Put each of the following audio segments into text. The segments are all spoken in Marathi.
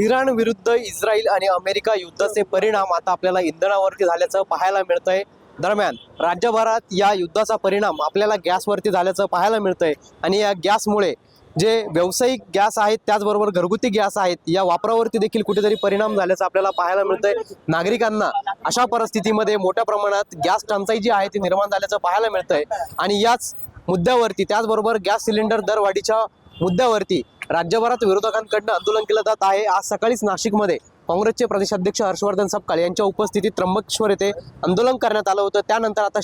इराण विरुद्ध इस्रायल आणि अमेरिका युद्धाचे परिणाम आता आपल्याला इंधनावरती झाल्याचं पाहायला मिळतंय। दरम्यान राज्यभरात या युद्धाचा परिणाम आपल्याला गॅसवरती झाल्याचं पाहायला मिळतंय आणि या गॅसमुळे जे व्यावसायिक गॅस आहेत त्याचबरोबर घरगुती गॅस आहेत या वापरावरती देखील कुठेतरी परिणाम झाल्याचं आपल्याला पाहायला मिळतंय। नागरिकांना अशा परिस्थितीमध्ये मोठ्या प्रमाणात गॅस टंचाई जी आहे ती निर्माण झाल्याचं पाहायला मिळतंय आणि याच मुद्द्यावरती त्याचबरोबर गॅस सिलेंडर दरवाढीच्या मुद्द्यावरती राज्यभरात विरोधकांकडून आंदोलन केलं जात आहे। आज सकाळीच नाशिकमध्ये काँग्रेसचे प्रदेशाध्यक्ष हर्षवर्धन सपकाळ यांच्या उपस्थितीत त्र्यंबकेश्वर येथे आंदोलन करण्यात आलं होतं। त्यानंतर आता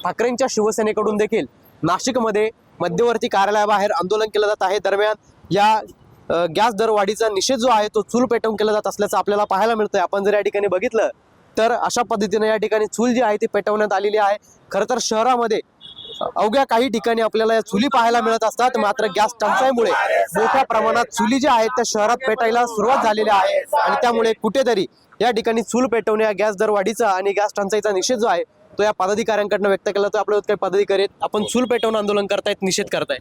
ठाकरेंच्या शिवसेनेकडून देखील नाशिकमध्ये मध्यवर्ती कार्यालयाबाहेर आंदोलन केलं जात आहे। दरम्यान या गॅस दरवाढीचा निषेध जो आहे तो चूल पेटवून केला जात असल्याचं आपल्याला पाहायला मिळतंय। आपण जर या ठिकाणी बघितलं तर अशा पद्धतीने या ठिकाणी चूल जी आहे ती पेटवण्यात आलेली आहे। खरं तर शहरामध्ये अवघ्या काही ठिकाणी आपल्याला या चुली पाहायला मिळत असतात, मात्र गॅस टंचाईमुळे मोठ्या प्रमाणात चुली ज्या आहेत त्या शहरात पेटायला सुरुवात झालेली आहे आणि त्यामुळे कुठेतरी या ठिकाणी चूल पेटवणे गॅस दरवाढीचा आणि गॅस टंचाईचा निषेध जो आहे तो या पदाधिकाऱ्यांकडून व्यक्त केला। तर आपल्या काही पदाधिकारी आपण चूल पेटवून आंदोलन करतायत, निषेध करतायत।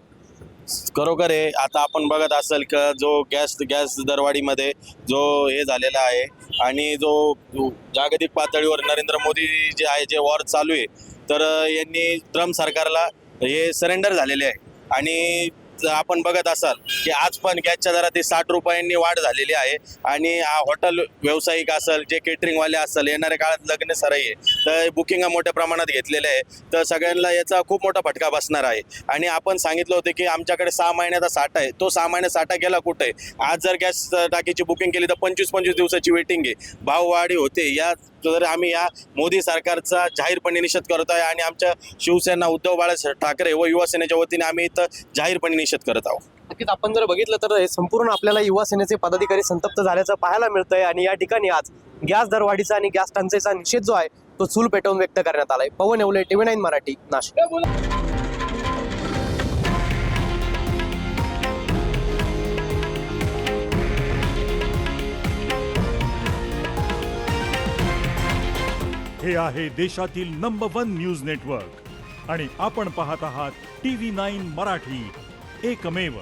खरोखर आहे। आता आपण बघत असेल का जो गॅस दरवाढीमध्ये जो हे झालेला आहे आणि जो जागतिक पातळीवर नरेंद्र मोदी जे आहे जे वॉर चालू आहे तर यांनी ट्रम्प सरकारला हे सरेंडर झालेले आहे आणि आपण बघत असाल की आज पण गॅसच्या दरात 60 रुपयांनी वाढ झालेली आहे आणि हॉटेल व्यावसायिक असेल जे केटरिंगवाले असेल येणाऱ्या काळात लग्न सराई आहे तर बुकिंग मोठ्या प्रमाणात घेतलेले आहे तर सगळ्यांना याचा खूप मोठा फटका बसणार आहे। आणि आपण सांगितलं होतं की आमच्याकडे 6 महिन्याचा साठा आहे, तो 6 महिन्याचा साठा गेला कुठे? आज जर गॅस टाकीची बुकिंग केली तर 25-25 दिवसाची वेटिंग आहे, भाववाढी होते। या तर आम्ही या मोदी सरकारचा जाहीरपणे निषेध करत आहे आणि आमच्या शिवसेना उद्धव बाळासाहेब ठाकरे व युवा सेनेच्या वतीने आम्ही इथं जाहीरपणे निषेध करत आहोत। नक्कीच आपण जर बघितलं तर हे संपूर्ण आपल्याला युवा सेनेचे पदाधिकारी संतप्त झाल्याचं पाहायला मिळतंय आणि या ठिकाणी आज गॅस दरवाढीचा आणि गॅस टंचाईचा निषेध जो आहे तो चूल पेटवून व्यक्त करण्यात आलाय। पवन येवले, TV9 मराठी, नाशिक। हे आहे देशातील नंबर 1 न्यूज नेटवर्क आणि आपण पाहत आहात TV9 मराठी, एकमेव।